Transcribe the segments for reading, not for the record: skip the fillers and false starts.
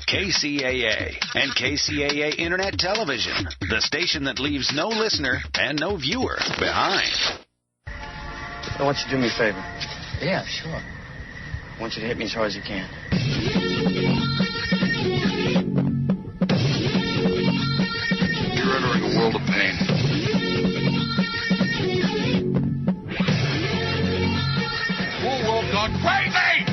KCAA and KCAA Internet Television, the station that leaves no listener and no viewer behind. I want you to do me a favor. Yeah, sure. I want you to hit me as hard as you can. You're entering a world of pain. Whole world gone crazy!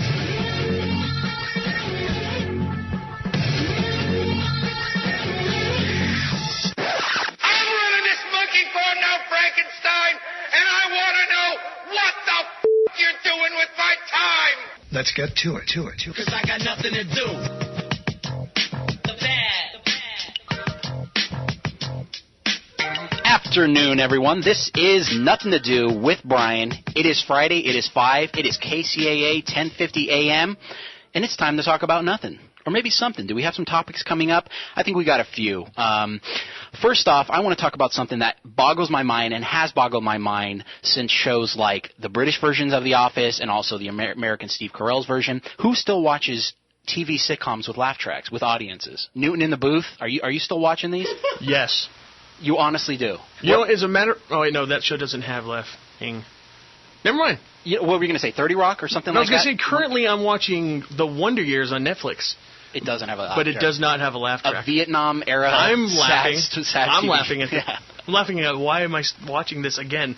I'm running this monkey farm now, Frankenstein, and I want to know what the you're doing with my time! Let's get to it. Cause I got nothing to do. Afternoon, everyone. This is Nothing to Do with Brian. It is Friday. It is 5. It is KCAA 1050 AM, and it's time to talk about nothing. Or maybe something. Do we have some topics coming up? I think we got a few. First off, I want to talk about something that boggles my mind and has boggled my mind since shows like the British versions of The Office and also the American Steve Carell's version. Who still watches TV sitcoms with laugh tracks, with audiences? Newton in the booth, are you still watching these? Yes. You honestly do? You know, as a matter... Oh, wait, no, that show doesn't have laughing. Never mind. What were you going to say, 30 Rock or something like that? I was going to say, currently I'm watching The Wonder Years on Netflix. It doesn't have a laugh But it does not have a laugh track. A Vietnam era. I'm laughing. Sad I'm TV. laughing at Yeah. I'm laughing at why am I watching this again?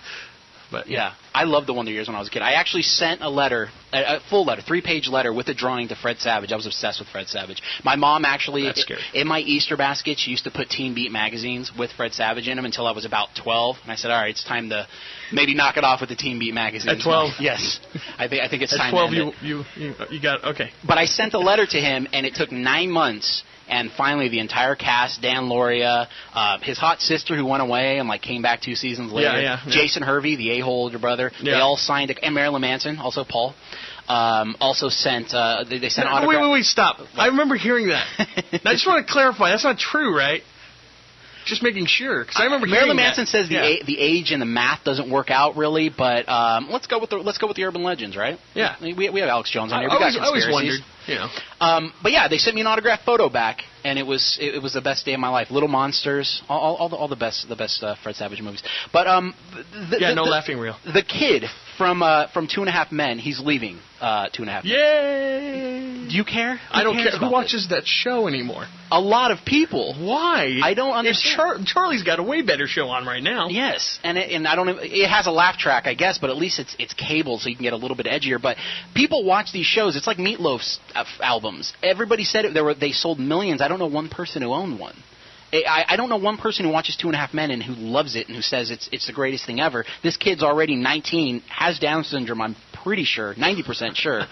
But yeah, I loved The Wonder Years when I was a kid. I actually sent a letter, a full letter, 3-page letter with a drawing to Fred Savage. I was obsessed with Fred Savage. My mom actually, in my Easter basket, she used to put Teen Beat magazines with Fred Savage in them until I was about 12. And I said, all right, it's time to maybe knock it off with the Teen Beat magazines. At 12? Yes. I think it's time at 12 to end you got, okay. But I sent a letter to him, and it took 9 months. And finally, the entire cast, Dan Lauria, his hot sister who went away and came back 2 seasons later, Jason Hervey, the a-hole older brother, they all signed, and Marilyn Manson, also Paul, also sent, they sent autographs. Wait, stop. I remember hearing that. I just want to clarify, that's not true, right? Just making sure, because I remember Marilyn Manson says the age and the math doesn't work out really, but let's go with the urban legends, right? Yeah, we have Alex Jones on here. We I always wondered, you know. But yeah, they sent me an autographed photo back, and it was the best day of my life. Little Monsters, all the best Fred Savage movies. But no laughing real. The kid from 2.5 Men, he's leaving 2.5 Men. Yay! Do you care? I don't care. Who watches that show anymore? A lot of people. Why? I don't understand. Charlie's got a way better show on right now. Yes, and I don't. It has a laugh track, I guess, but at least it's cable, so you can get a little bit edgier. But people watch these shows. It's like Meatloaf's albums. Everybody said they sold millions. I don't know one person who owned one. I don't know one person who watches 2.5 Men and who loves it and who says it's the greatest thing ever. This kid's already 19, has Down syndrome. I'm pretty sure, 90% sure,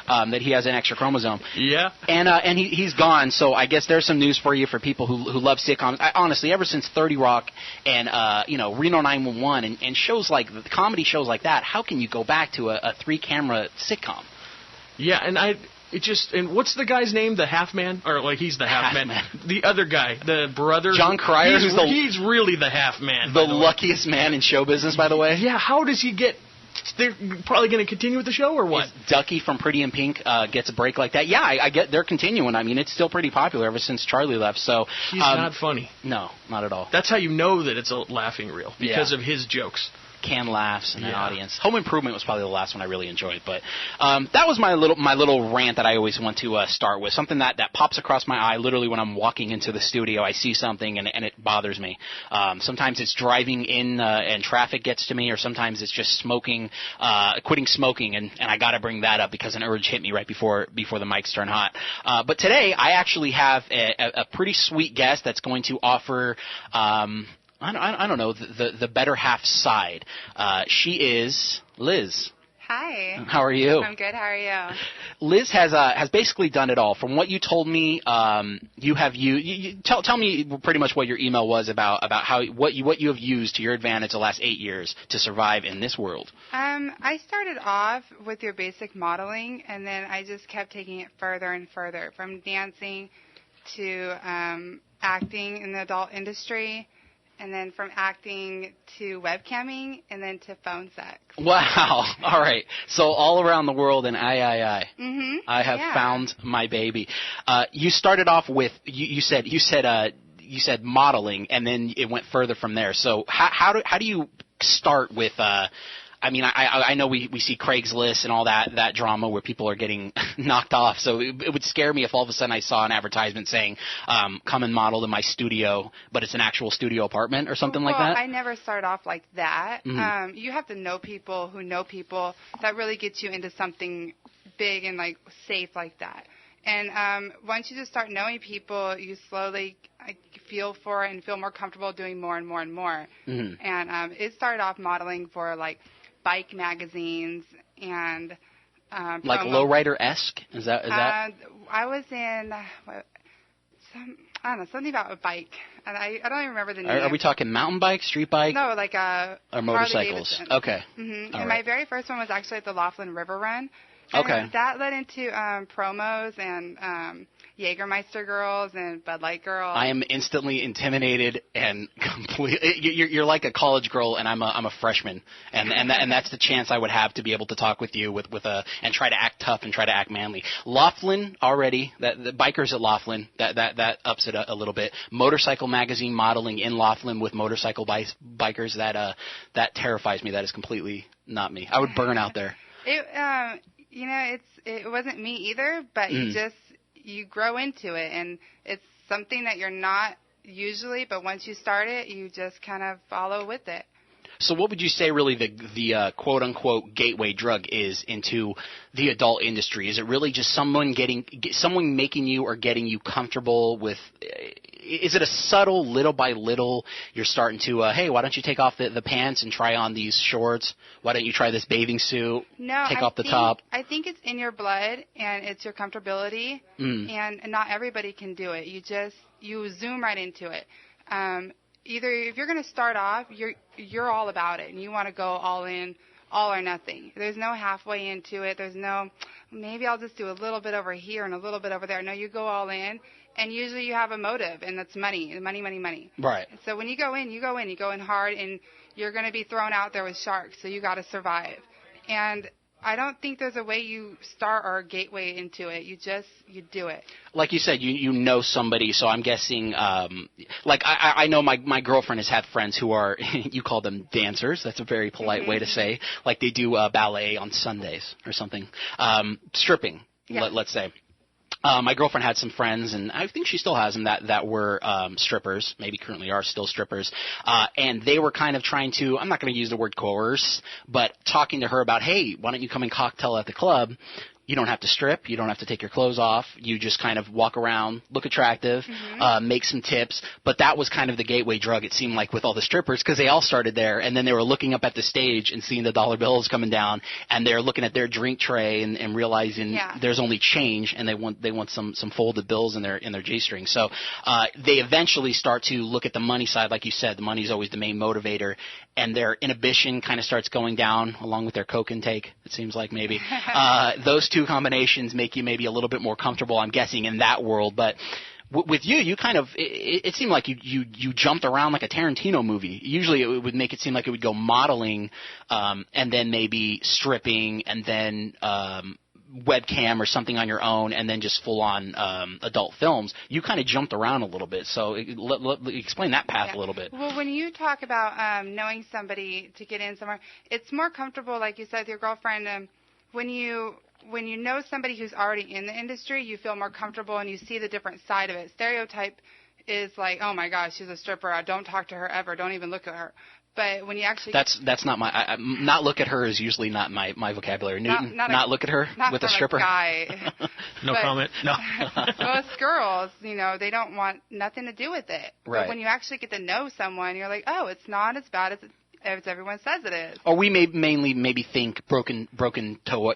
that he has an extra chromosome. Yeah. And he's gone. So I guess there's some news for you for people who love sitcoms. Honestly, ever since 30 Rock and Reno 911 and shows like comedy shows like that, how can you go back to a 3-camera sitcom? Yeah, and what's the guy's name? The half man? Or he's the half man. The other guy, the brother. John Cryer. He's really the half man. The luckiest man in show business, by the way. Yeah, how does he get... They're probably going to continue with the show, or what? Ducky from Pretty in Pink gets a break like that. Yeah, I get they're continuing. I mean, it's still pretty popular ever since Charlie left. So he's not funny. No, not at all. That's how you know that it's a laughing reel, because of his jokes. Canned laughs in the audience. Home Improvement was probably the last one I really enjoyed, but that was my little rant that I always want to start with. Something that pops across my eye literally when I'm walking into the studio. I see something and it bothers me. Sometimes it's driving in and traffic gets to me, or sometimes it's just smoking, quitting smoking, and I got to bring that up because an urge hit me right before the mics turn hot. But today I actually have a pretty sweet guest that's going to offer. I don't know, the better half side. She is Liz. Hi. How are you? I'm good. How are you? Liz has basically done it all. From what you told me, tell me pretty much what your email was about what you have used to your advantage the last 8 years to survive in this world. I started off with your basic modeling, and then I just kept taking it further and further, from dancing to acting in the adult industry. and then from acting to webcamming, and then to phone sex. Wow. All right. So all around the world in I. Mm-hmm. I have found my baby. You started off with you said modeling, and then it went further from there. So how do you start with? I mean, I know we see Craigslist and all that drama where people are getting knocked off. So it would scare me if all of a sudden I saw an advertisement saying, come and model in my studio, but it's an actual studio apartment or something like that. I never started off like that. Mm-hmm. You have to know people who know people. That really gets you into something big and like safe like that. And once you just start knowing people, you slowly feel for it and feel more comfortable doing more and more and more. Mm-hmm. And it started off modeling for like bike magazines and like lowrider-esque. Is that? I was in I don't know, something about a bike, and I don't even remember the name. Are we talking mountain bike, street bike? No, like or motorcycles. Okay. Mm-hmm. And right. my very first one was actually at the Laughlin River Run. And okay. That led into promos and Jägermeister girls and Bud Light girls. I am instantly intimidated and completely. You're like a college girl, and I'm a freshman, and that's the chance I would have to be able to talk with you and try to act tough and try to act manly. Laughlin already, the bikers at Laughlin, that ups it a little bit. Motorcycle magazine modeling in Laughlin with motorcycle bikers, that terrifies me. That is completely not me. I would burn out there. It wasn't me either, but you grow into it, and it's something that you're not usually, but once you start it, you just kind of follow with it. So what would you say really the quote-unquote gateway drug is into the adult industry? Is it really just someone making you or getting you comfortable with – is it a subtle, little by little, you're starting to, hey, why don't you take off the pants and try on these shorts? Why don't you try this bathing suit? No, take off the top? I think it's in your blood, and it's your comfortability, and not everybody can do it. You zoom right into it. Either if you're going to start off, you're all about it, and you want to go all in, all or nothing. There's no halfway into it. There's no, maybe I'll just do a little bit over here and a little bit over there. No, you go all in, and usually you have a motive, and that's money. Right. So when you go in hard, and you're going to be thrown out there with sharks, so you got to survive. And I don't think there's a way you start or a gateway into it. You do it. Like you said, you know somebody, so I'm guessing, I know my girlfriend has had friends who are, you call them dancers. That's a very polite way to say, like they do ballet on Sundays or something. Stripping, let's say. My girlfriend had some friends, and I think she still has them, that were strippers, maybe currently are still strippers, and they were kind of trying to, I'm not going to use the word coerce, but talking to her about, hey, why don't you come and cocktail at the club? You don't have to strip. You don't have to take your clothes off. You just kind of walk around, look attractive, make some tips. But that was kind of the gateway drug, it seemed like, with all the strippers, because they all started there. And then they were looking up at the stage and seeing the dollar bills coming down. And they're looking at their drink tray and realizing there's only change, and they want some folded bills in their G-string. So they eventually start to look at the money side. Like you said, the money is always the main motivator. And their inhibition kind of starts going down along with their coke intake, it seems like maybe. Those two combinations make you maybe a little bit more comfortable, I'm guessing, in that world. But with you kind of, it seemed like you jumped around like a Tarantino movie. Usually it would make it seem like it would go modeling and then maybe stripping and then webcam or something on your own, and then just full-on adult films. You kind of jumped around a little bit, so explain that path a little bit. Well, when you talk about knowing somebody to get in somewhere, it's more comfortable, like you said, with your girlfriend. When you know somebody who's already in the industry, you feel more comfortable, and you see the different side of it. Stereotype is like, oh my gosh, she's a stripper. Don't talk to her ever. Don't even look at her. But when you actually that's not my not look at her is usually not my vocabulary. Newton, not look at her with a stripper. Guy. No comment. No. Most girls, they don't want nothing to do with it. Right. But when you actually get to know someone, you're like, oh, it's not as bad as everyone says it is. Or we mainly maybe think broken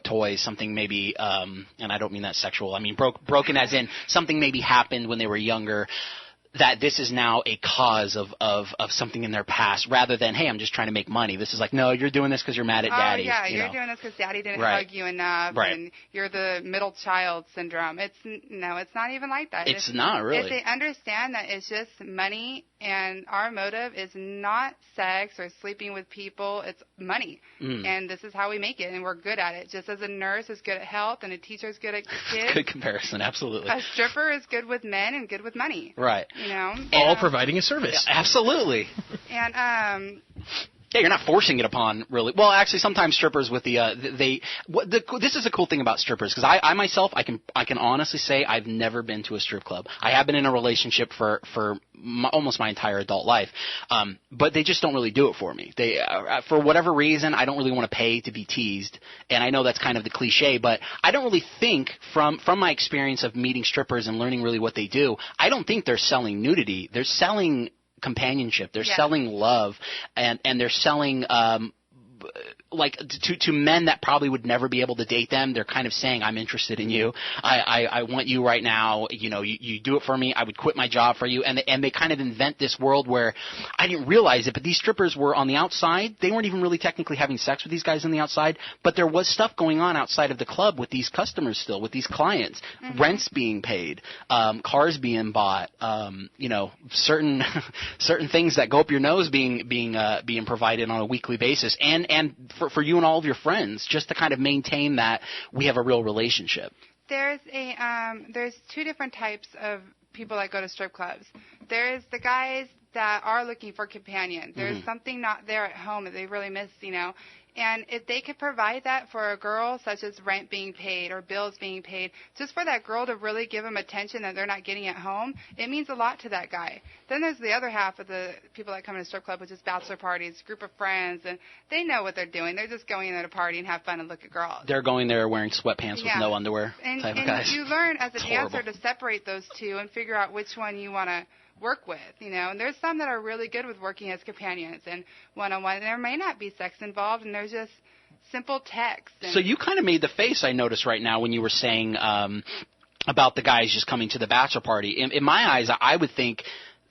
toys, something maybe, and I don't mean that sexual. I mean broken as in something maybe happened when they were younger that this is now a cause of something in their past, rather than, hey, I'm just trying to make money. This is like, no, you're doing this because you're mad at daddy. Oh, yeah, you're doing this because daddy didn't right. hug you enough, right. and you're the middle child syndrome. It's not even like that. It's not really. If they understand that it's just money, and our motive is not sex or sleeping with people, it's money. And this is how we make it, and we're good at it. Just as a nurse is good at health and a teacher is good at kids. Good comparison, absolutely. A stripper is good with men and good with money. Right. All providing a service. Yeah, absolutely. And yeah, you're not forcing it upon, really. Well, actually, sometimes strippers with this is a cool thing about strippers, because I myself, I can honestly say I've never been to a strip club. I have been in a relationship for almost my entire adult life, but they just don't really do it for me. They, for whatever reason, I don't really want to pay to be teased, and I know that's kind of the cliche, but I don't really think, from my experience of meeting strippers and learning really what they do, I don't think they're selling nudity. They're selling companionship. They're selling love, and they're selling like to men that probably would never be able to date them. They're kind of saying, I'm interested in you. I want you right now. You do it for me. I would quit my job for you. And they kind of invent this world where I didn't realize it, but these strippers were on the outside. They weren't even really technically having sex with these guys on the outside, but there was stuff going on outside of the club with these customers still, with these clients, rents being paid, cars being bought, certain things that go up your nose being provided on a weekly basis, and for you and all of your friends, just to kind of maintain that we have a real relationship. There's two different types of people that go to strip clubs. There's the guys that are looking for companion. There's something not there at home that they really miss, And if they could provide that for a girl, such as rent being paid or bills being paid, just for that girl to really give them attention that they're not getting at home, it means a lot to that guy. Then there's the other half of the people that come to a strip club, which is bachelor parties, group of friends, and they know what they're doing. They're just going in there to party and have fun and look at girls. They're going there wearing sweatpants with no underwear type of guys. And you learn as a dancer to separate those two and figure out which one you want to work with, and there's some that are really good with working as companions and one-on-one. There may not be sex involved, and there's just simple text. So you kind of made the face I noticed right now when you were saying about the guys just coming to the bachelor party. In my eyes, I would think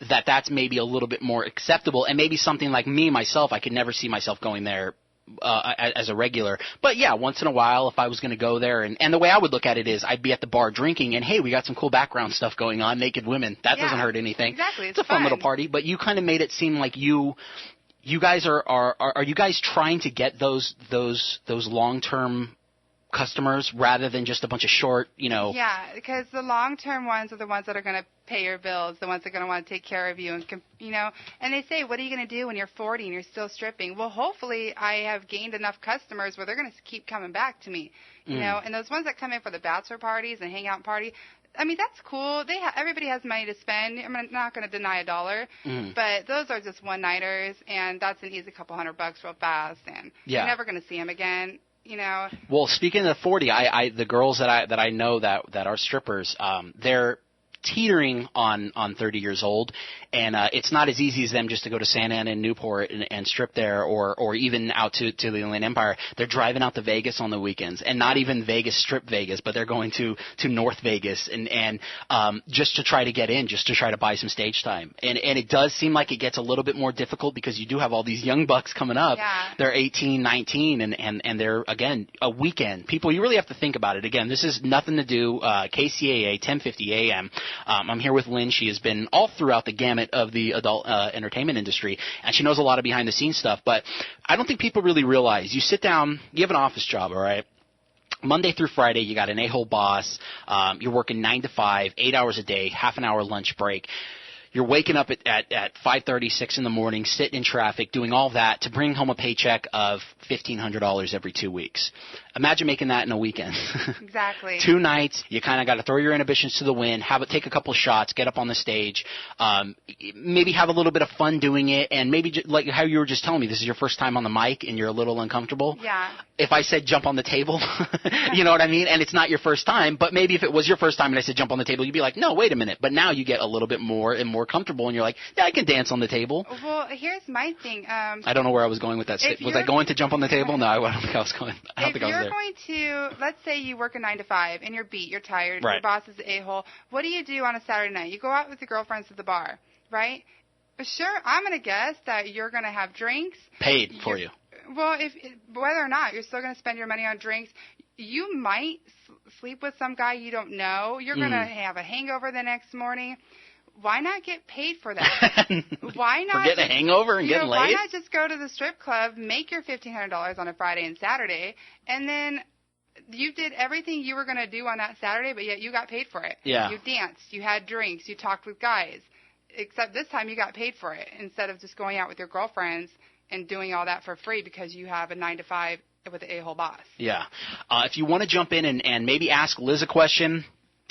that that's maybe a little bit more acceptable, and maybe something like me, myself, I could never see myself going there as a regular. But yeah, once in a while, if I was going to go there, and the way I would look at it is I'd be at the bar drinking, and hey, we got some cool background stuff going on, naked women. That doesn't hurt anything. Exactly. It's a fun little party, but you kind of made it seem like you guys are you guys trying to get those long-term customers rather than just a bunch of short, Yeah, because the long-term ones are the ones that are going to pay your bills, the ones that are going to want to take care of you, and they say, what are you going to do when you're 40 and you're still stripping? Well, hopefully I have gained enough customers where they're going to keep coming back to me, and those ones that come in for the bachelor parties and hangout party, I mean, that's cool. Everybody has money to spend. I'm not going to deny $1, but those are just one-nighters, and that's an easy couple $100 real fast, and you're never going to see them again. Well, speaking of 40, the girls that I know that are strippers, they're teetering on 30 years old, and it's not as easy as them just to go to Santa Ana and Newport and strip there, or even out to the Inland Empire. They're driving out to Vegas on the weekends, and not even Vegas, Strip Vegas, but they're going to North Vegas and just to try to get in, just to try to buy some stage time. And it does seem like it gets a little bit more difficult because you do have all these young bucks coming up. Yeah. They're 18, 19, and they're, again, a weekend. People, you really have to think about it. Again, this is nothing to do. KCAA, 1050 AM. I'm here with Lynn. She has been all throughout the gamut of the adult entertainment industry, and she knows a lot of behind-the-scenes stuff. But I don't think people really realize. You sit down, you have an office job, all right? Monday through Friday, you got an a-hole boss. You're working 9 to 5, 8 hours a day, half an hour lunch break. You're waking up at 5:30, 6 in the morning, sitting in traffic, doing all that to bring home a paycheck of $1,500 every 2 weeks. Imagine making that in a weekend. Exactly. 2 nights, you kind of got to throw your inhibitions to the wind, take a couple of shots, get up on the stage, maybe have a little bit of fun doing it, and maybe like how you were just telling me, this is your first time on the mic and you're a little uncomfortable. Yeah. If I said jump on the table, you know what I mean? And it's not your first time, but maybe if it was your first time and I said jump on the table, you'd be like, no, wait a minute. But now you get a little bit more and more comfortable, and you're like, yeah, I can dance on the table. Well, here's my thing. I don't know where I was going with that. Was I going to jump on the table? No, I don't think I was going. I don't think I was you're going to, let's say you work a 9 to 5 and you're beat, you're tired, Right. your boss is an a-hole. What do you do on a Saturday night? You go out with your girlfriends to the bar, right? Sure, I'm going to guess that you're going to have drinks. Paid for you. Well, whether or not, you're still going to spend your money on drinks. You might sleep with some guy you don't know. You're going to have a hangover the next morning. Why not get paid for that? Why not? For getting a hangover and getting laid? Why not just go to the strip club, make your $1,500 on a Friday and Saturday, and then you did everything you were going to do on that Saturday, but yet you got paid for it. Yeah. You danced, you had drinks, you talked with guys. Except this time you got paid for it instead of just going out with your girlfriends and doing all that for free because you have a 9 to 5 with an a-hole boss. Yeah. If you want to jump in and maybe ask Liz a question,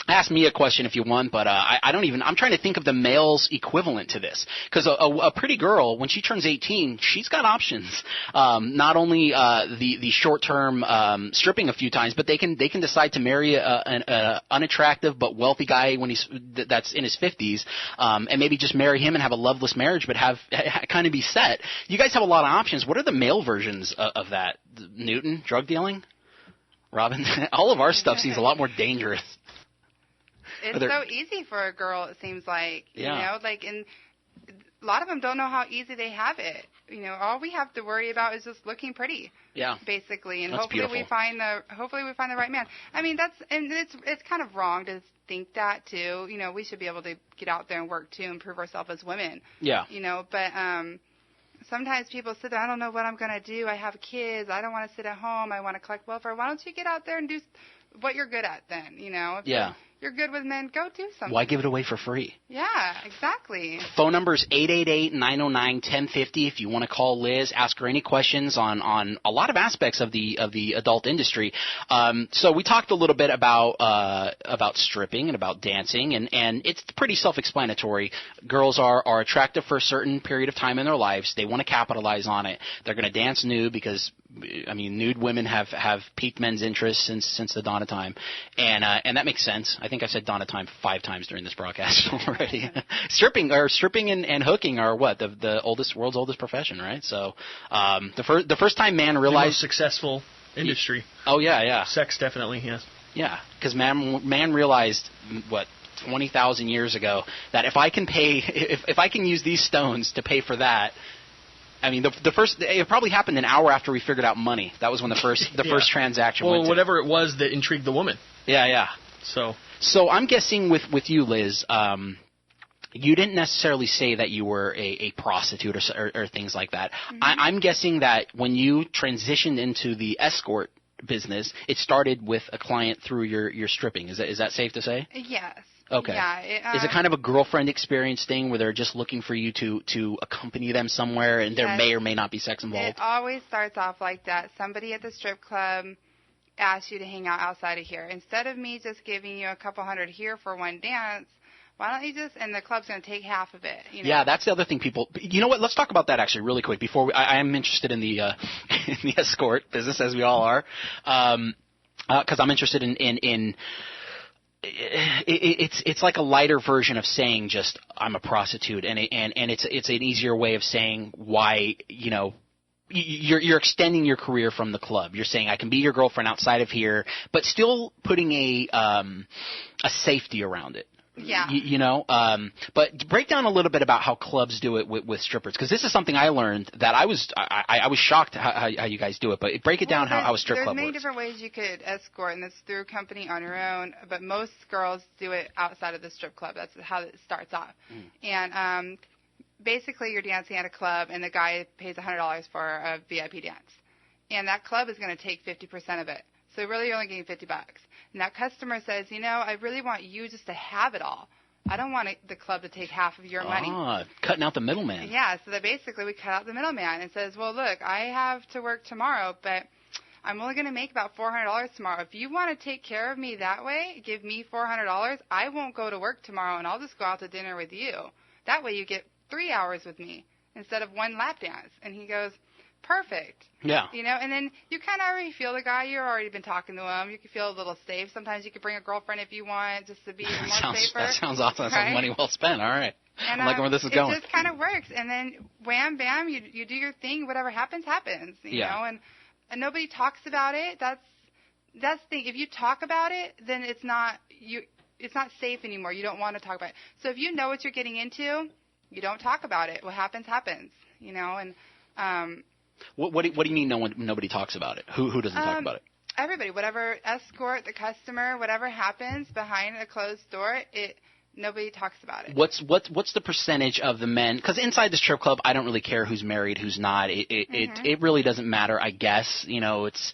ask me a question if you want, but I don't even – I'm trying to think of the male's equivalent to this because a pretty girl, when she turns 18, she's got options. Not only the short-term stripping a few times, but they can decide to marry an unattractive but wealthy guy when that's in his 50s and maybe just marry him and have a loveless marriage but have kind of be set. You guys have a lot of options. What are the male versions of that? Newton, drug dealing? Robin? All of our stuff seems a lot more dangerous. It's so easy for a girl, it seems like. You know, like, and a lot of them don't know how easy they have it. You know, all we have to worry about is just looking pretty. Yeah. Basically, and hopefully we find the right man. I mean, it's kind of wrong to think that too. You know, we should be able to get out there and work too and prove ourselves as women. Yeah. You know, but sometimes people sit there, I don't know what I'm going to do. I have kids. I don't want to sit at home. I want to collect welfare. Why don't you get out there and do what you're good at then, you know? If you're good with men, go do something. Why give it away for free? Yeah, exactly. Phone number is 888-909-1050 if you want to call Liz, ask her any questions on a lot of aspects of the adult industry. So we talked a little bit about stripping and about dancing, and it's pretty self-explanatory. Girls are attractive for a certain period of time in their lives. They want to capitalize on it. They're going to dance nude because, I mean, nude women have piqued men's interest since the dawn of time, and that makes sense. I think I said dawn of time 5 times during this broadcast already. Stripping and hooking are what the world's oldest profession, right? So the first time man realized the most successful industry. Oh yeah. Sex definitely, yes. Yeah, because man realized 20,000 years ago that if I can pay if I can use these stones to pay for that. I mean, it probably happened an hour after we figured out money. That was when the first transaction went. Well, whatever it was that intrigued the woman. Yeah. So I'm guessing with you, Liz, you didn't necessarily say that you were a prostitute or things like that. Mm-hmm. I'm guessing that when you transitioned into the escort business, it started with a client through your stripping. Is that safe to say? Yes. Okay. Yeah, is it kind of a girlfriend experience thing where they're just looking for you to accompany them somewhere and there may or may not be sex involved? It always starts off like that. Somebody at the strip club asks you to hang out outside of here. Instead of me just giving you a couple $100 here for one dance, why don't you just, and the club's going to take half of it. You know? Yeah, that's the other thing people, you know what, let's talk about that actually really quick before I am interested in the in the escort business, as we all are, because I'm interested in it's like a lighter version of saying just I'm a prostitute, and it's an easier way of saying why, you know, you're extending your career from the club. You're saying I can be your girlfriend outside of here, but still putting a safety around it. Yeah. You know, but break down a little bit about how clubs do it with strippers, because this is something I learned that I was shocked how you guys do it. But break it down how a strip club works. There's many different ways you could escort, and that's through a company on your own. But most girls do it outside of the strip club. That's how it starts off. And basically, you're dancing at a club, and the guy pays $100 for a VIP dance, and that club is going to take 50% of it. So really, you're only getting $50. And that customer says, you know, I really want you just to have it all. I don't want the club to take half of your money. Cutting out the middleman. Yeah, so that basically we cut out the middleman and says, well, look, I have to work tomorrow, but I'm only going to make about $400 tomorrow. If you want to take care of me that way, give me $400, I won't go to work tomorrow, and I'll just go out to dinner with you. That way you get 3 hours with me instead of one lap dance. And he goes, perfect. Yeah. You know, and then you kind of already feel the guy. You've already been talking to him. You can feel a little safe. Sometimes you can bring a girlfriend if you want, just to be more safer. That sounds awesome. That sounds money well spent. All right. And, I'm liking where this is going. It just kind of works. And then wham, bam, you do your thing. Whatever happens, happens. You know, and nobody talks about it. that's the thing. If you talk about it, then it's not safe anymore. You don't want to talk about it. So if you know what you're getting into, you don't talk about it. What happens, happens. And What do you mean nobody talks about it? Who doesn't talk about it? Everybody, whatever escort, the customer, whatever happens behind a closed door, nobody talks about it. What's the percentage of the men? Because inside the strip club, I don't really care who's married, who's not. It really doesn't matter, I guess. It's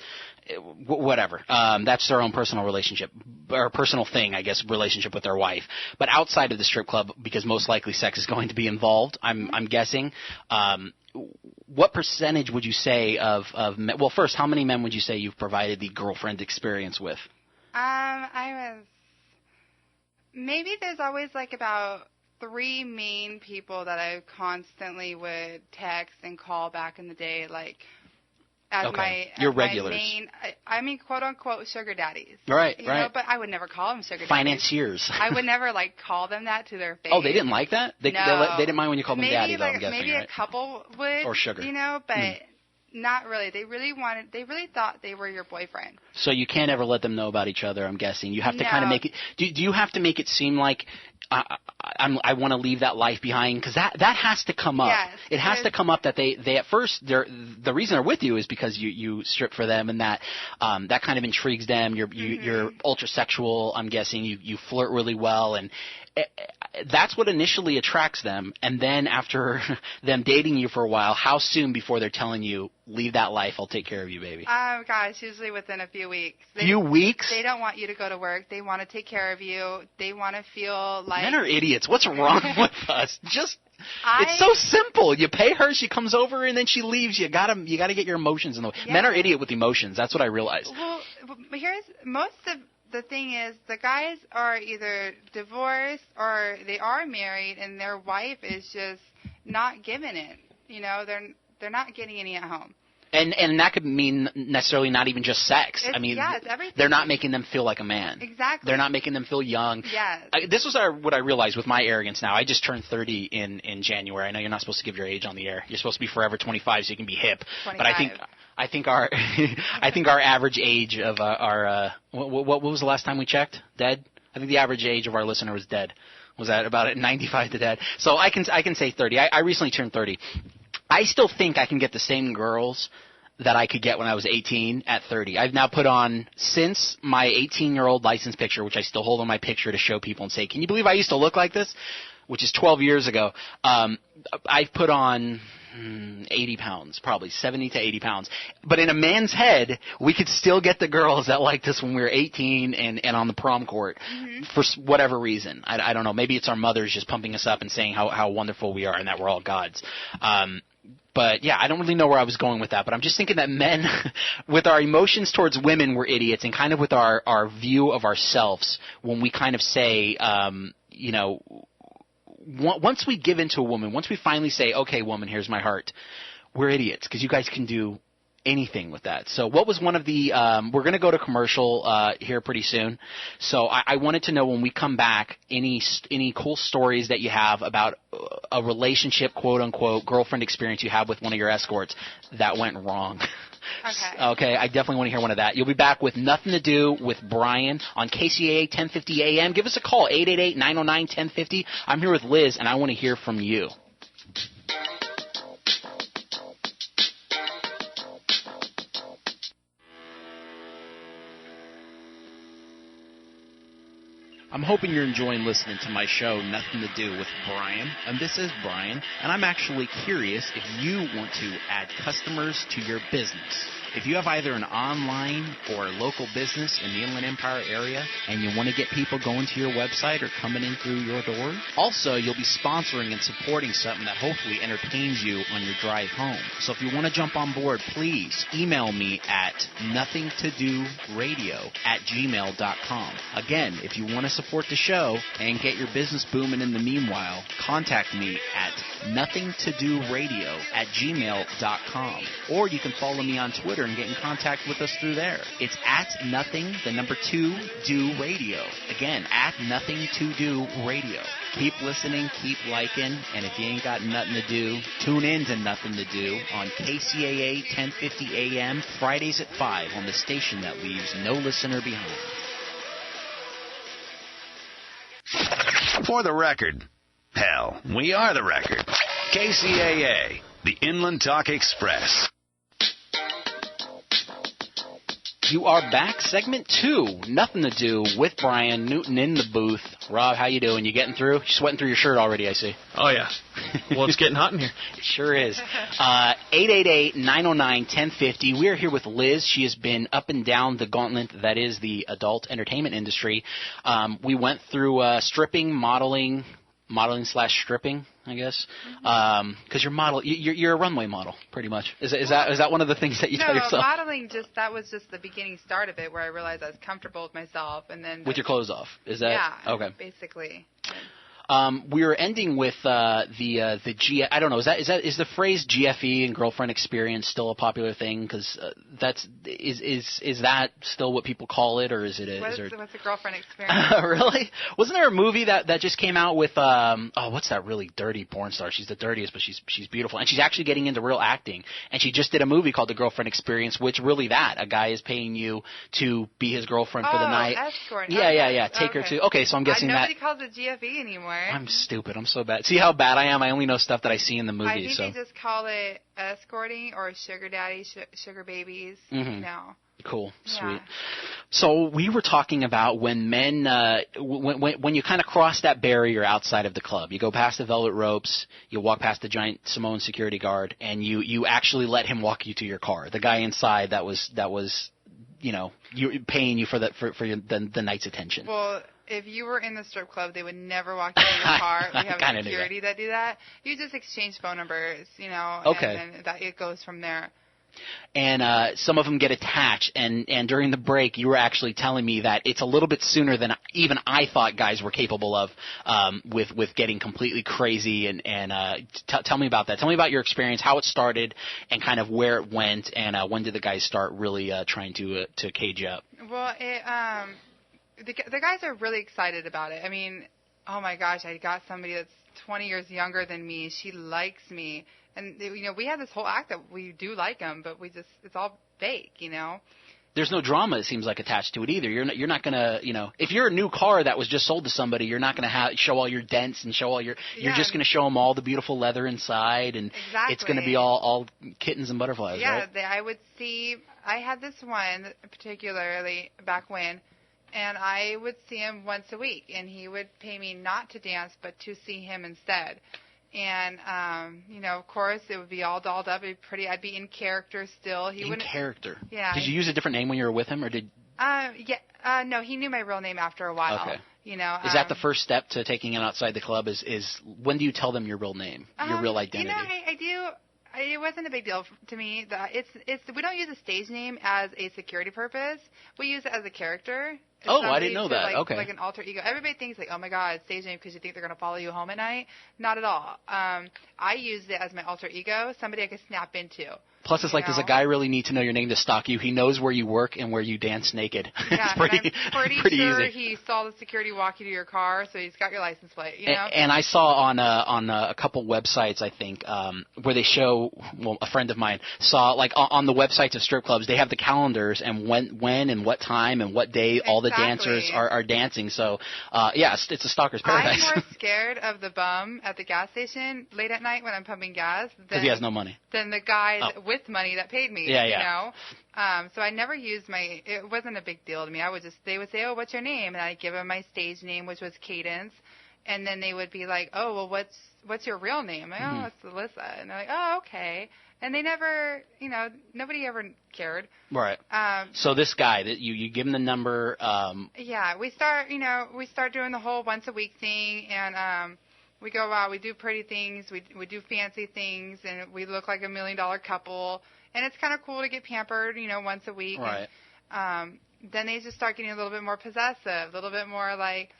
whatever. That's their own personal relationship or personal thing, I guess, relationship with their wife. But outside of the strip club, because most likely sex is going to be involved, I'm guessing. What percentage would you say of men? Well, first, how many men would you say you've provided the girlfriend experience with? Maybe there's always like about 3 main people that I constantly would text and call back in the day, like as your regulars. My main, quote unquote sugar daddies. Right. But I would never call them sugar daddies. Financiers. I would never call them that to their face. Oh, they didn't like that? They didn't mind when you called them daddy, though, I'm guessing, maybe right? a couple would. Or sugar. But not really. They really thought they were your boyfriend. So you can't ever let them know about each other, I'm guessing. You have to kind of make it. Do you have to make it seem like I want to leave that life behind? Because that has to come up. Yes, it has to come up that they at first the reason they're with you is because you strip for them, and that kind of intrigues them. You're ultra sexual, I'm guessing. You flirt really well, and that's what initially attracts them. And then after them dating you for a while, how soon before they're telling you, leave that life, I'll take care of you, baby? Oh, gosh, usually within a few weeks. Few weeks? They don't want you to go to work. They want to take care of you. They want to feel like... Men are idiots. What's wrong with us? It's so simple. You pay her, she comes over, and then she leaves. You gotta get your emotions in the way. Yeah. Men are idiot with emotions. That's what I realized. Well, most of the thing is the guys are either divorced or they are married, and their wife is just not giving it. They're not getting any at home. And that could mean necessarily not even just sex. It's everything. They're not making them feel like a man. Exactly. They're not making them feel young. Yes. This was what I realized with my arrogance now. I just turned 30 in January. I know you're not supposed to give your age on the air. You're supposed to be forever 25 so you can be hip. 25. But I think our average age of our what was the last time we checked? Dead? I think the average age of our listener was dead. Was that about it? 95 to dead. So I can say 30. I recently turned 30. I still think I can get the same girls that I could get when I was 18 at 30. I've now put on, since my 18-year-old license picture, which I still hold on my picture to show people and say, can you believe I used to look like this? Which is 12 years ago. I've put on 80 pounds, probably 70 to 80 pounds. But in a man's head, we could still get the girls that liked us when we were 18 and on the prom court for whatever reason. I don't know. Maybe it's our mothers just pumping us up and saying how wonderful we are and that we're all gods. But, yeah, I don't really know where I was going with that. But I'm just thinking that men, with our emotions towards women, we're idiots. And kind of with our view of ourselves, when we kind of say, once we give into a woman, once we finally say, okay, woman, here's my heart, we're idiots because you guys can do anything with that. So what was one of the we're going to go to commercial here pretty soon. So I wanted to know, when we come back, any cool stories that you have about a relationship, quote unquote, girlfriend experience you have with one of your escorts that went wrong. Okay, I definitely want to hear one of that. You'll be back with Nothing to Do with Brian on KCAA 1050 AM. Give us a call, 888-909-1050. I'm here with Liz, and I want to hear from you. I'm hoping you're enjoying listening to my show, Nothing to Do with Brian. And this is Brian, and I'm actually curious if you want to add customers to your business. If you have either an online or a local business in the Inland Empire area and you want to get people going to your website or coming in through your door, also you'll be sponsoring and supporting something that hopefully entertains you on your drive home. So if you want to jump on board, please email me at nothingtodoradio@gmail.com. Again, if you want to support the show and get your business booming in the meanwhile, contact me at nothingtodораdio@gmail.com. Or you can follow me on Twitter and get in contact with us through there. It's at nothing2do radio. Again, at nothing2do radio. Keep listening, keep liking, and if you ain't got nothing to do, tune in to Nothing to Do on KCAA 1050 AM, Fridays at 5 on the station that leaves no listener behind. For the record, hell, we are the record. KCAA, the Inland Talk Express. You are back, segment 2, Nothing to Do, with Brian Newton in the booth. Rob, how you doing? You getting through? You're sweating through your shirt already, I see. Oh, yeah. Well, it's getting hot in here. It sure is. 888-909-1050. We're here with Liz. She has been up and down the gauntlet that is the adult entertainment industry. We went through stripping, modeling / stripping, I guess, because you're a runway model, pretty much. Is that one of the things that you tell yourself? No, modeling that was just the beginning start of it, where I realized I was comfortable with myself, and then with your clothes off. Is that okay? Basically. We were ending with the G. I don't know. Is the phrase GFE and girlfriend experience still a popular thing? Because is that still what people call it, or is it? What's a girlfriend experience? Really? Wasn't there a movie that just came out with what's that really dirty porn star? She's the dirtiest, but she's beautiful, and she's actually getting into real acting. And she just did a movie called The Girlfriend Experience, which really a guy is paying you to be his girlfriend for the night. Escort. Yeah. Take her to. Okay, so I'm guessing nobody calls it GFE anymore. I'm stupid. I'm so bad. See how bad I am? I only know stuff that I see in the movie. I think they just call it escorting or sugar daddy, sugar babies. Mm-hmm. No. Cool. Yeah. Sweet. So we were talking about when men, when you kind of cross that barrier outside of the club. You go past the velvet ropes, you walk past the giant Samoan security guard, and you actually let him walk you to your car. The guy inside that was you paying you for the night's attention. Well, if you were in the strip club, they would never walk you to your car. We have security that do that. You just exchange phone numbers, Okay. And then it goes from there. And some of them get attached, and during the break, you were actually telling me that it's a little bit sooner than even I thought guys were capable of with getting completely crazy. And tell me about that. Tell me about your experience, how it started, and kind of where it went, and when did the guys start really trying to cage you up? Well, the guys are really excited about it. I mean, oh my gosh, I got somebody that's 20 years younger than me. She likes me. And, we have this whole act that we do like them, but it's all fake, There's no drama, it seems like, attached to it either. You're not going to, if you're a new car that was just sold to somebody, you're not going to show all your dents and show all you're just going to show them all the beautiful leather inside, and it's going to be all kittens and butterflies, right? Yeah, I had this one particularly back when, and I would see him once a week, and he would pay me not to dance, but to see him instead. And, of course, it would be all dolled up. It'd be pretty. I'd be in character still. In character? Yeah. Did you use a different name when you were with him, or did? No, he knew my real name after a while. Okay. Is that the first step to taking him outside the club? Is when do you tell them your real name, your real identity? I do. It wasn't a big deal to me. We don't use a stage name as a security purpose. We use it as a character. I didn't know that. Okay. Like an alter ego. Everybody thinks oh my God, stage name because you think they're going to follow you home at night. Not at all. I used it as my alter ego, somebody I could snap into. Plus, it's does a guy really need to know your name to stalk you? He knows where you work and where you dance naked. Yeah, it's pretty sure easy. He saw the security walk you to your car, so he's got your license plate. And I saw on a couple websites, I think, where they show. Well, a friend of mine saw on the websites of strip clubs, they have the calendars and when and what time and what day all the dancers are dancing. So, it's a stalker's paradise. I'm more scared of the bum at the gas station late at night when I'm pumping gas because he has no money. Than the guys with money that paid me. Yeah. So I never used it wasn't a big deal to me. They would say, oh, what's your name? And I'd give them my stage name, which was Cadence. And then they would be like, oh, well, what's your real name? I'm like, oh, it's Alyssa. And they're like, oh, okay. And they never, nobody ever cared. Right. So this guy that you give him the number. Yeah, we start doing the whole once a week thing, and we go out, we do pretty things, we do fancy things, and we look like $1 million couple. And it's kind of cool to get pampered, once a week. Right. And, then they just start getting a little bit more possessive, a little bit more like,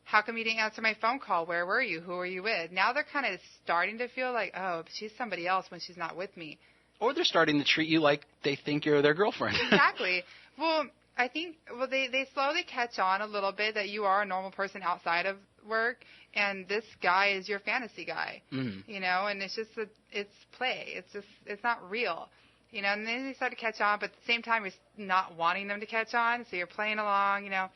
how come you didn't answer my phone call? Where were you? Who were you with? Now they're kind of starting to feel like, oh, she's somebody else when she's not with me. Or they're starting to treat you like they think you're their girlfriend. Exactly. Well, I think they slowly catch on a little bit that you are a normal person outside of work, and this guy is your fantasy guy. Mm-hmm. You know, and it's just it's play. It's not real. You know, and then they start to catch on, but at the same time, you're not wanting them to catch on, so you're playing along, you know,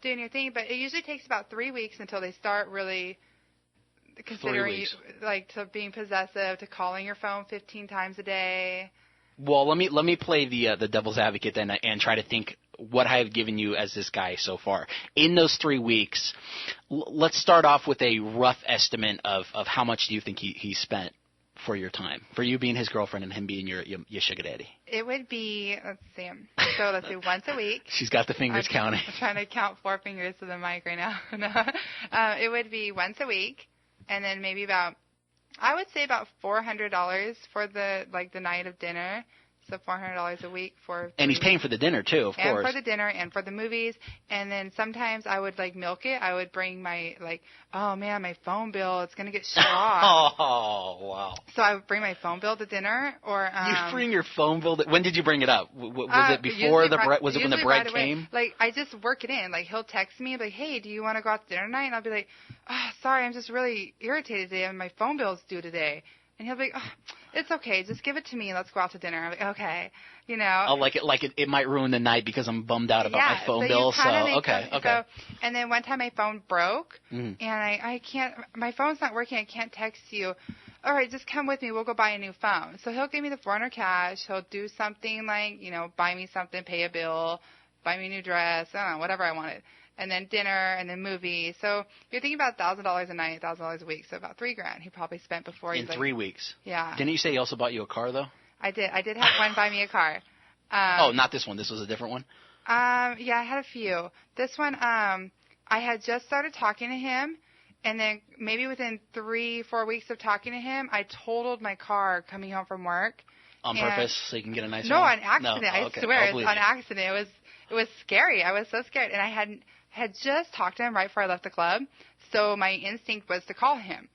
doing your thing. But it usually takes about 3 weeks until they start really considering you, like, to being possessive, to calling your phone 15 times a day. Well, let me play the devil's advocate then and try to think what I have given you as this guy so far. In those 3 weeks, let's start off with a rough estimate of how much do you think he spent for your time, for you being his girlfriend and him being your sugar daddy? It would be, let's see once a week. She's got the fingers counting. I'm trying to count 4 fingers to the mic right now. It would be once a week, and then maybe I would say about $400 for the night of dinner. So $400 a week for. And he's paying for the dinner too, of course. And for the dinner and for the movies. And then sometimes I would milk it. I would bring my oh man, my phone bill, it's gonna get shut off. Oh wow. So I would bring my phone bill to dinner, or you bring your phone bill. When did you bring it up? Was it before was it when the bread came? Like I just work it in. Like he'll text me like, hey, do you want to go out to dinner tonight? And I'll be like, oh, sorry, I'm just really irritated today, and my phone bill's due today. And he'll be like, oh, it's okay, just give it to me and let's go out to dinner. I'm like, okay, you know. Oh, it might ruin the night because I'm bummed out about my phone bill. So okay. So, and then one time my phone broke, and I can't. My phone's not working. I can't text you. All right, just come with me. We'll go buy a new phone. So he'll give me the $400 cash. He'll do something like, you know, buy me something, pay a bill, buy me a new dress. I don't know, whatever I wanted. And then dinner, and then movie. So you're thinking about $1,000 a night, $1,000 a week. So about $3,000 he probably spent before. In 3 weeks. Yeah. Didn't you say he also bought you a car though? I did. I did have one buy me a car. Oh, not this one. This was a different one. Yeah, I had a few. This one, I had just started talking to him, and then maybe within 3-4 weeks of talking to him, I totaled my car coming home from work. On purpose, so you can get a nicer one? No, one? on accident. No? Oh, I swear, it's on accident. It was scary. I was so scared, and I had just talked to him right before I left the club, so my instinct was to call him.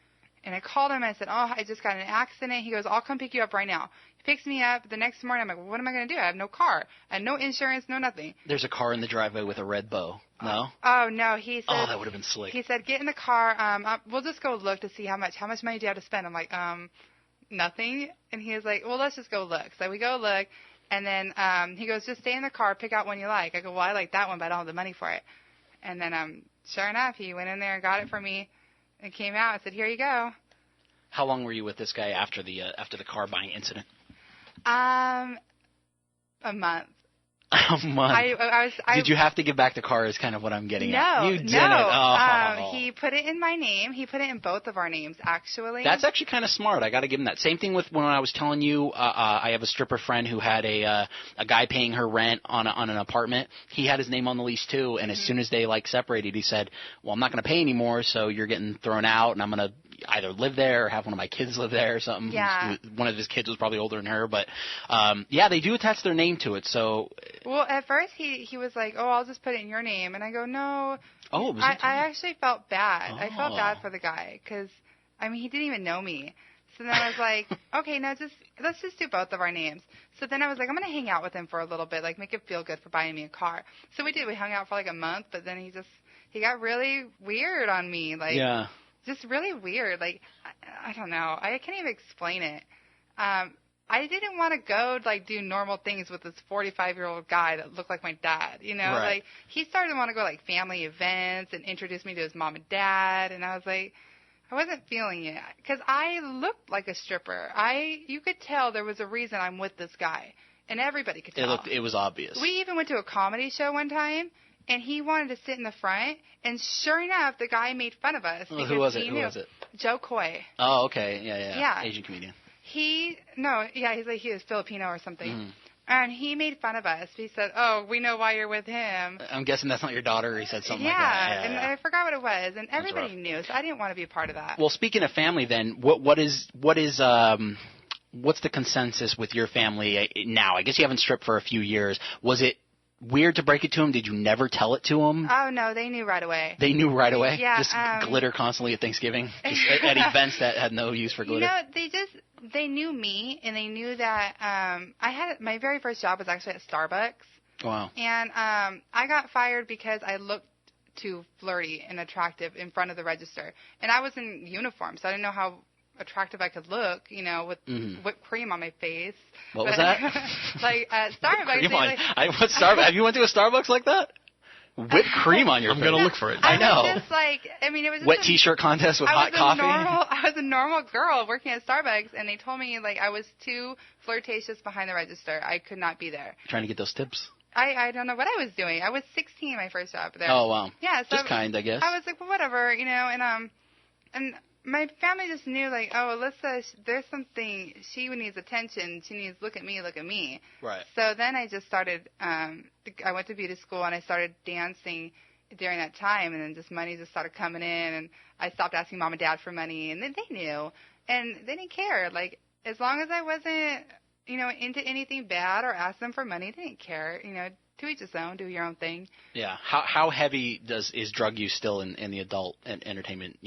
And I called him, and I said, oh, I just got in an accident. He goes, I'll come pick you up right now. He picks me up the next morning. I'm like, well, what am I going to do? I have no car. I have no insurance, no nothing. There's a car in the driveway with a red bow. No? Oh, no. He said, oh, that would have been slick. He said, get in the car. We'll just go look to see how much money do you have to spend? I'm like, nothing. And he was like, well, let's just go look. So we go look, and then he goes, just stay in the car, pick out one you like. I go, well, I like that one, but I don't have the money for it. And then, sure enough, he went in there and got it for me and came out and said, here you go. How long were you with this guy after the car buying incident? A month. A month. Did you have to give back the car is kind of what I'm getting at. You didn't. Oh. He put it in my name. He put it in both of our names, actually. That's actually kind of smart. I got to give him that. Same thing with when I was telling you I have a stripper friend who had a guy paying her rent on an apartment. He had his name on the lease too, and as soon as they separated, he said, well, I'm not going to pay anymore, so you're getting thrown out, and I'm going to either live there or have one of my kids live there or something. Yeah. One of his kids was probably older than her, but yeah, they do attach their name to it. So. Well, at first he was like, oh, I'll just put it in your name, and I go, no. Oh, I actually felt bad. I felt bad for the guy because, I mean, he didn't even know me. So then I was like, okay, no, let's just do both of our names. So then I was like, I'm going to hang out with him for a little bit, make it feel good for buying me a car. So we did. We hung out for a month, but then he got really weird on me. Yeah. Just really weird. I don't know. I can't even explain it. I didn't want to go do normal things with this 45-year-old guy that looked like my dad. You know, right. He started to want to go family events and introduce me to his mom and dad, and I was like, I wasn't feeling it because I looked like a stripper. You could tell there was a reason I'm with this guy, and everybody could tell. It was obvious. We even went to a comedy show one time. And he wanted to sit in the front, and sure enough, the guy made fun of us. Well, who was it? Joe Coy. Oh, okay. Yeah. Asian comedian. He was Filipino or something. Mm. And he made fun of us. He said, oh, we know why you're with him. I'm guessing that's not your daughter. He said something like that. Yeah, and I forgot what it was. And everybody knew, so I didn't want to be a part of that. Well, speaking of family then, what's the consensus with your family now? I guess you haven't stripped for a few years. Was it weird to break it to them? Did you never tell it to them? Oh, no, they knew right away. They knew right away? Yeah. Just glitter constantly at Thanksgiving? Just at events that had no use for glitter? They knew me, and they knew that my very first job was actually at Starbucks. Wow. And I got fired because I looked too flirty and attractive in front of the register. And I was in uniform, so I didn't know how attractive I could look, with whipped cream on my face. What was that? Like at Starbucks. What Starbucks? Have you went to a Starbucks like that? Whipped cream on your face. I'm going to look for it. I know. It was just wet T-shirt contest with hot coffee. I was a normal girl working at Starbucks, and they told me I was too flirtatious behind the register. I could not be there. Trying to get those tips. I don't know what I was doing. I was 16 my first job there. Oh wow. Yeah, so just kind, I guess. I was like, well, whatever, and my family just knew Alyssa, there's something, she needs attention. She needs look at me. Right. So then I just started. I went to beauty school and I started dancing during that time, and then just money just started coming in, and I stopped asking mom and dad for money, and then they knew, and they didn't care. As long as I wasn't into anything bad or ask them for money, they didn't care. To each his own, do your own thing. Yeah. How heavy is drug use still in the adult and entertainment,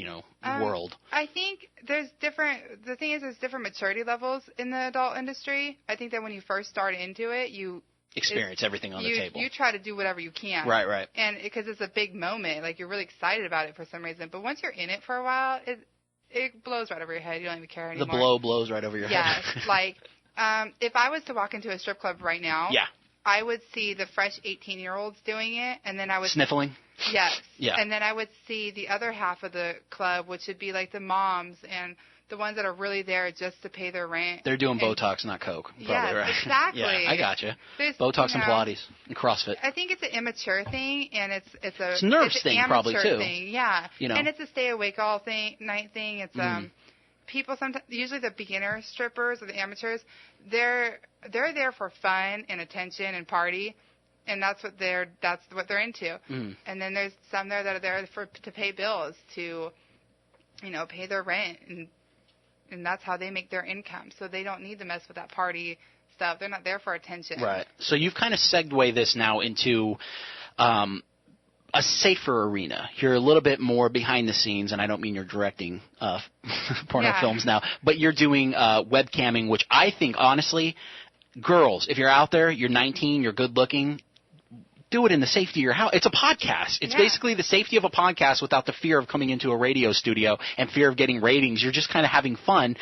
world? I think the thing is there's different maturity levels in the adult industry. I think that when you first start into it, you experience everything on the table. You try to do whatever you can. Right. And because it's a big moment, you're really excited about it for some reason. But once you're in it for a while, it blows right over your head. You don't even care anymore. The blow blows right over your head. Yeah. If I was to walk into a strip club right now, yeah, I would see the fresh 18-year-olds doing it, and then I would sniffling. Yes. Yeah. And then I would see the other half of the club, which would be the moms and the ones that are really there just to pay their rent. They're doing Botox, not Coke. Probably, yes, right? Exactly. Yeah, I gotcha. Botox and Pilates and CrossFit. I think it's an immature thing, and it's a nerves thing probably too. Thing. Yeah. And it's a stay awake all night thing. It's people sometimes, usually the beginner strippers or the amateurs, they're there for fun and attention and party, and that's what they're into. And then there's some there that are there to pay bills, to pay their rent, and that's how they make their income. So they don't need to mess with that party stuff. They're not there for attention. Right. So you've kind of segued this now into a safer arena. You're a little bit more behind the scenes, and I don't mean you're directing porno films now, but you're doing webcamming, which I think, honestly, girls, if you're out there, you're 19, you're good looking, do it in the safety of your house. It's a podcast. It's basically the safety of a podcast without the fear of coming into a radio studio and fear of getting ratings. You're just kind of having fun.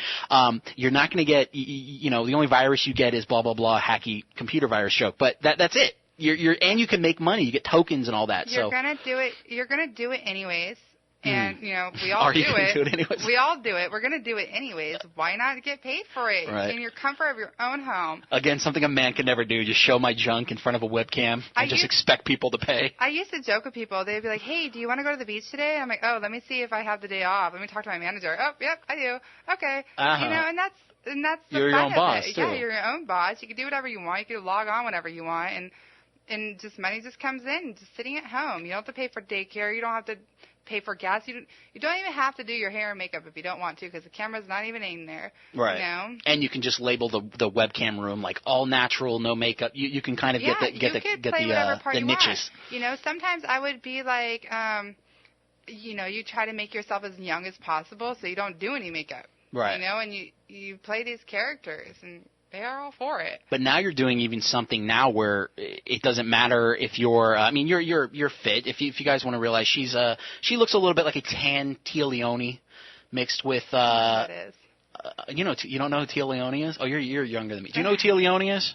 You're not going to get, the only virus you get is blah, blah, blah, hacky computer virus joke, but that's it. And you can make money. You get tokens and all that. You're gonna do it. You're gonna do it anyways. And we all Are do you gonna do it anyways? We all do it. We're gonna do it anyways. Why not get paid for it in your comfort of your own home? Again, something a man can never do. Just show my junk in front of a webcam and just expect people to pay. I used to joke with people. They'd be like, "Hey, do you want to go to the beach today?" I'm like, "Oh, let me see if I have the day off. Let me talk to my manager." "Oh, yep, I do." "Okay." And that's the you're your own boss it. too. Yeah, you're your own boss. You can do whatever you want. You can log on whenever you want, and just money just comes in, just sitting at home. You don't have to pay for daycare. You don't have to pay for gas. You don't even have to do your hair and makeup if you don't want to, because the camera's not even in there. Right. And you can just label the webcam room all natural, no makeup. You can kind of get the niches. Sometimes I would be like, you try to make yourself as young as possible, so you don't do any makeup. Right. And you play these characters, and they are all for it. But now you're doing even something now where it doesn't matter if you're. You're fit. If you guys want to realize, she looks a little bit like a tan Tia Leone mixed with. That is. You don't know who Tia Leone is? Oh, you're younger than me. Do you know who Tia Leone is?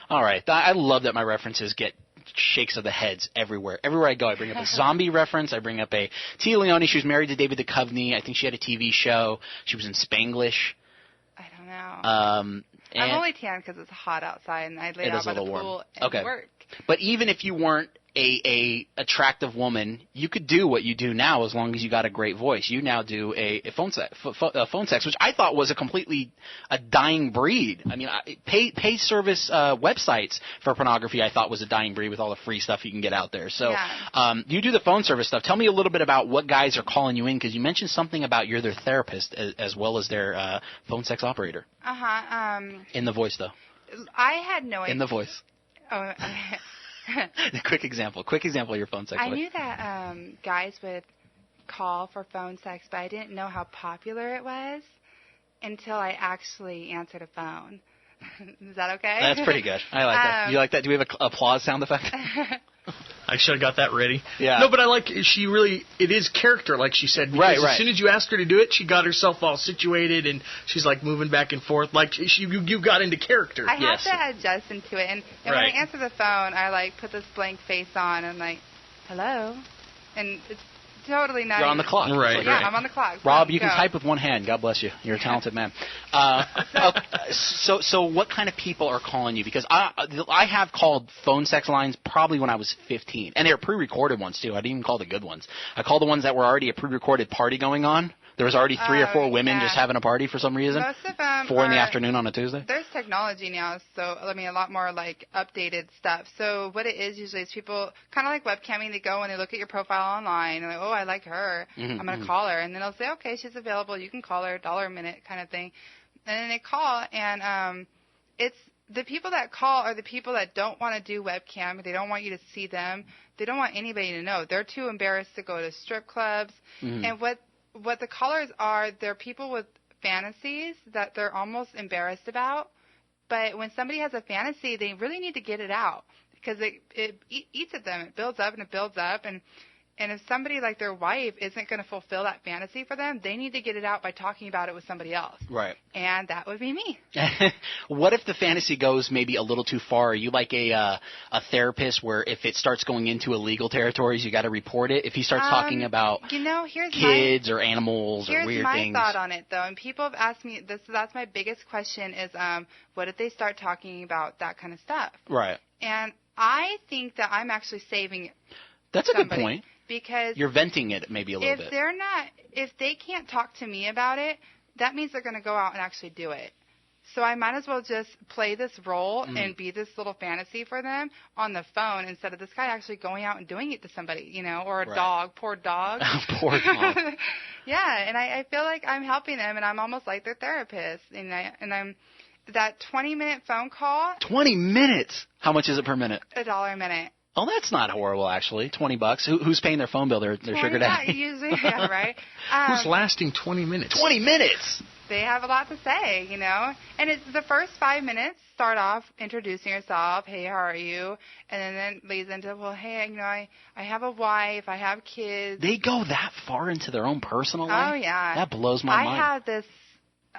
All right. I love that my references get shakes of the heads everywhere. Everywhere I go, I bring up a zombie reference. I bring up a Tia Leone. She was married to David Duchovny. I think she had a TV show. She was in Spanglish. I don't know. And I'm only tan because it's hot outside, and I lay out by the pool and work. But even if you weren't a attractive woman, you could do what you do now as long as you got a great voice. You now do a phone sex, which I thought was a dying breed. I mean, pay service websites for pornography I thought was a dying breed with all the free stuff you can get out there. So you do the phone service stuff. Tell me a little bit about what guys are calling you in, because you mentioned something about you're their therapist as well as their phone sex operator. In the voice, though. I had no idea. In the voice. Oh, Quick example of your phone sex I life. knew that guys would call for phone sex, but I didn't know how popular it was until I actually answered a phone. Is that okay? That's pretty good. I like that. Do you like that? Do we have a applause sound effect? I should have got that ready. Yeah. No, but I like it is character, like she said. Because as soon as you asked her to do it, she got herself all situated, and she's like moving back and forth. Like you got into character. I have to adjust into it. And when I answer the phone, I like put this blank face on and like, hello? And it's totally not. You're on the clock. Right. Yeah, I'm on the clock. Rob, you can type with one hand. God bless you. You're a talented man. So what kind of people are calling you? Because I have called phone sex lines probably when I was 15. And they were pre-recorded ones, too. I didn't even call the good ones. I called the ones that were already a pre-recorded party going on. There was already 3 or 4 women just having a party for some reason. Most of them 4 in the afternoon on a Tuesday. There's technology now, so I mean a lot more like updated stuff. So what it is usually is people kind of like webcamming. They go and they look at your profile online and like, oh, I like her. I'm gonna call her, and then they'll say, okay, she's available. You can call her, $1 a minute kind of thing. And then they call, and it's the people that call are the people that don't want to do webcam. They don't want you to see them. They don't want anybody to know. They're too embarrassed to go to strip clubs. And what the callers are, they're people with fantasies that they're almost embarrassed about. But when somebody has a fantasy, they really need to get it out because it eats at them. It builds up and it builds up. And if somebody like their wife isn't going to fulfill that fantasy for them, they need to get it out by talking about it with somebody else. Right. And that would be me. What if the fantasy goes maybe a little too far? Are you like a therapist where if it starts going into illegal territories, you got to report it? If he starts talking about kids or animals or weird things. Here's my thought on it, though. And people have asked me this. That's my biggest question is what if they start talking about that kind of stuff? Right. And I think that I'm actually saving That's somebody. A good point. Because you're venting it maybe a little bit. If they can't talk to me about it, that means they're going to go out and actually do it. So I might as well just play this role and be this little fantasy for them on the phone instead of this guy actually going out and doing it to somebody, or a dog, poor dog. Poor dog. Yeah, and I feel like I'm helping them, and I'm almost like their therapist, and I'm that 20-minute phone call. 20 minutes. How much is it per minute? $1 a minute. Oh, that's not horrible, actually. $20. Who's paying their phone bill? Their sugar daddy. Usually, yeah, right. Who's lasting 20 minutes? 20 minutes. They have a lot to say, And it's the first 5 minutes. Start off introducing yourself. Hey, how are you? And then leads into, well, hey, I have a wife. I have kids. They go that far into their own personal life? Oh yeah. That blows my mind. I have this.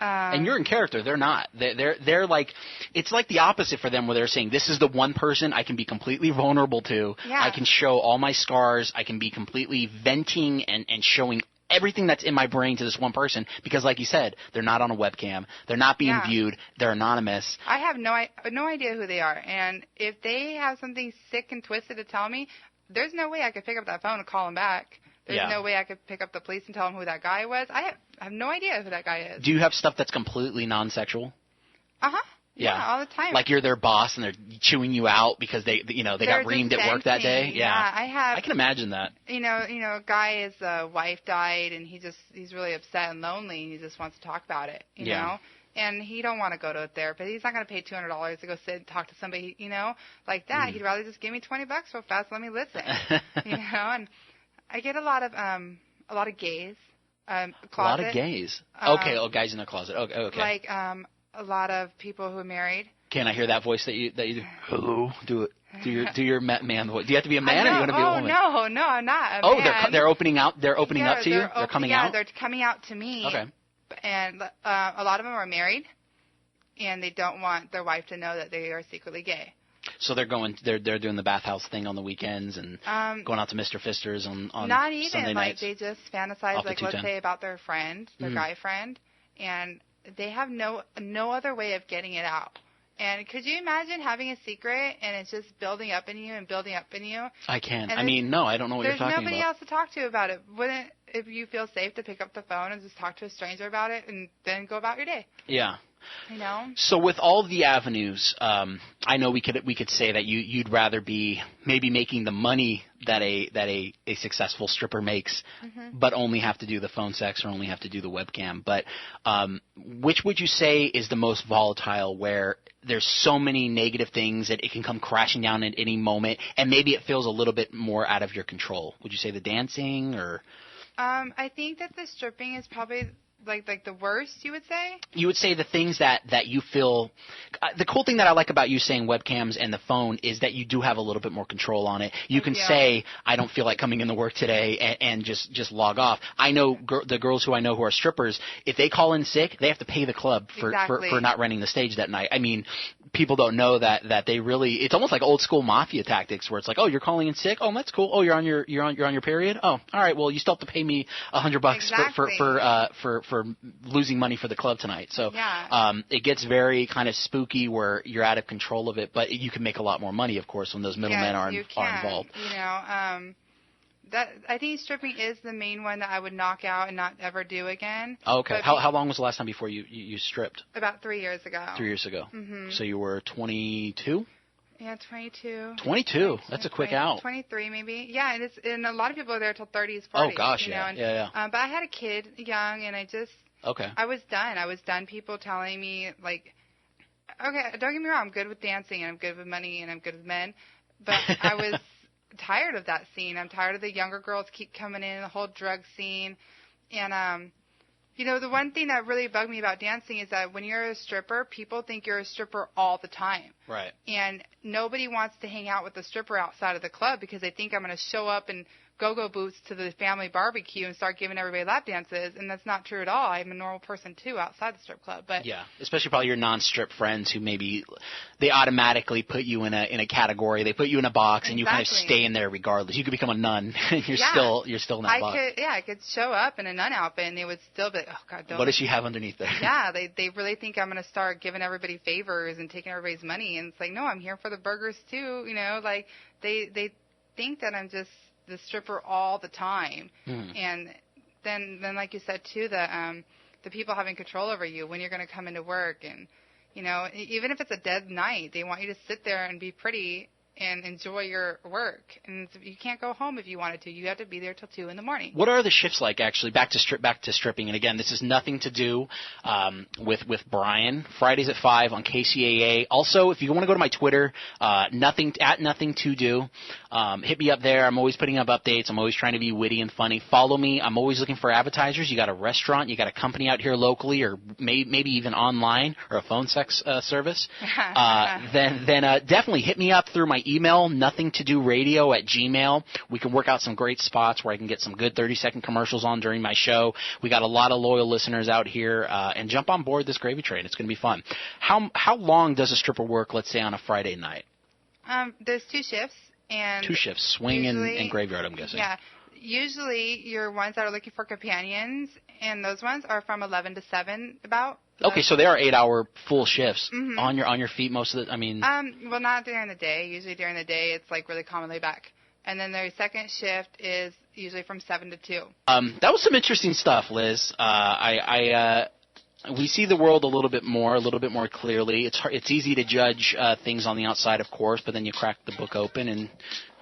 And you're in character. They're not. They're like, it's like the opposite for them where they're saying, this is the one person I can be completely vulnerable to. Yeah. I can show all my scars. I can be completely venting and showing everything that's in my brain to this one person because, like you said, they're not on a webcam. They're not being viewed. They're anonymous. I have no idea who they are. And if they have something sick and twisted to tell me, there's no way I could pick up that phone and call them back. There's no way I could pick up the police and tell them who that guy was. I have no idea who that guy is. Do you have stuff that's completely non-sexual? Uh-huh. Yeah, all the time. Like you're their boss and they're chewing you out because they got reamed at work that day. Yeah, I can imagine that. A guy's wife died and he's really upset and lonely and he just wants to talk about it. You know. And he don't want to go to a therapist. He's not going to pay $200 to go sit and talk to somebody, like that. He'd rather just give me $20 real fast. Let me listen. And I get a lot of gays. Closet. A lot of gays. Okay, guys in the closet. Okay. Like a lot of people who are married. Can I hear that voice that you do? Hello, do it. Do your man voice. Do you have to be a man or do you want to be a woman? No, I'm not. They're opening out. They're opening up to you. They're coming out. Yeah, they're coming out to me. Okay. And a lot of them are married, and they don't want their wife to know that they are secretly gay. So they're doing the bathhouse thing on the weekends and going out to Mr. Fisters on not even Sunday like nights. They just fantasize let's say about their friend, their guy friend, and they have no other way of getting it out. And could you imagine having a secret and it's just building up in you and building up in you? I can. No, I don't know what you're talking about. There's nobody else to talk to about it. Wouldn't if you feel safe to pick up the phone and just talk to a stranger about it and then go about your day? Yeah. You know. So with all the avenues, I know we could say that you'd rather be maybe making the money that a successful stripper makes, but only have to do the phone sex or only have to do the webcam. But which would you say is the most volatile, where there's so many negative things that it can come crashing down at any moment, and maybe it feels a little bit more out of your control? Would you say the dancing, or? I think that the stripping is probably like the worst, you would say? You would say the things that you feel the cool thing that I like about you saying webcams and the phone is that you do have a little bit more control on it. You can say, I don't feel like coming into work today, and just log off. I know the girls who I know who are strippers, if they call in sick, they have to pay the club for not renting the stage that night. I mean, people don't know that they really, it's almost like old school mafia tactics where it's like, oh, you're calling in sick? Oh, that's cool. Oh, you're on your period? Oh, all right. Well, you still have to pay me $100 for losing money for the club tonight. So it gets very kind of spooky where you're out of control of it, but you can make a lot more money, of course, when those middlemen are involved. You know, I think stripping is the main one that I would knock out and not ever do again. Okay. How long was the last time before you stripped? About 3 years ago. 3 years ago. Mm-hmm. So you were 22? Yeah, 22. 22. That's a quick out. 23 maybe. Yeah, and a lot of people are there till 30s, 40s. Oh gosh, you know, yeah. But I had a kid young, and I was done. I was done. People telling me like, okay, don't get me wrong, I'm good with dancing and I'm good with money and I'm good with men, but I was tired of that scene. I'm tired of the younger girls keep coming in, the whole drug scene, and you know, the one thing that really bugged me about dancing is that when you're a stripper, people think you're a stripper all the time. Right. And nobody wants to hang out with a stripper outside of the club because they think I'm going to show up in go-go boots to the family barbecue and start giving everybody lap dances, and that's not true at all. I'm a normal person, too, outside the strip club. But yeah, especially probably your non-strip friends who maybe they automatically put you in a category. They put you in a box, and you kind of stay in there regardless. You could become a nun. You're still in that box. I could show up in a nun outfit, and they would still be like, oh, God, don't. What does she have underneath there? Yeah, they really think I'm going to start giving everybody favors and taking everybody's money, and it's like, no, I'm here for the burgers, too. You know, like, they think that I'm just the stripper all the time, and then like you said too, the people having control over you when you're going to come into work, and you know, even if it's a dead night, they want you to sit there and be pretty and enjoy your work, and you can't go home if you wanted to. You have to be there till 2 in the morning. What are the shifts like, actually? Back to stripping, and again, this is nothing to do with Brian. Fridays at 5 on KCAA. Also, if you want to go to my Twitter, nothing to do. Hit me up there. I'm always putting up updates. I'm always trying to be witty and funny. Follow me. I'm always looking for advertisers. You got a restaurant, you got a company out here locally, or maybe even online, or a phone sex service. Then definitely hit me up through my email, nothingtodoradio@gmail. We can work out some great spots where I can get some good 30-second commercials on during my show. We got a lot of loyal listeners out here, and jump on board this gravy train. It's going to be fun. How long does a stripper work, let's say, on a Friday night? There's 2 shifts. And 2 shifts, swing and graveyard, I'm guessing. Yeah. Usually you're ones that are looking for companions, and those ones are from 11 to 7 about. Okay, so they are 8-hour full shifts on your feet most of the, I mean. Well, not during the day. Usually during the day it's like really calm and laid back. And then their second shift is usually from 7 to 2. That was some interesting stuff, Liz. We see the world a little bit more clearly. It's easy to judge things on the outside, of course, but then you crack the book open and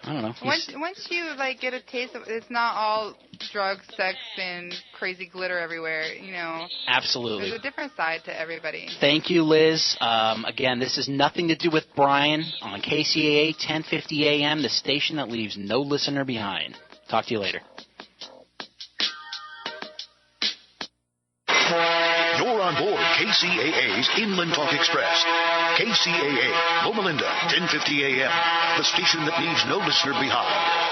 I don't know. Once you like get a taste of, it's not all drugs, sex, and crazy glitter everywhere. You know. Absolutely. There's a different side to everybody. Thank you, Liz. Again, this is nothing to do with Brian on KCAA 1050 AM, the station that leaves no listener behind. Talk to you later. You're on board KCAA's Inland Talk Express. KCAA, Loma Linda, 1050 AM, the station that leaves no listener behind.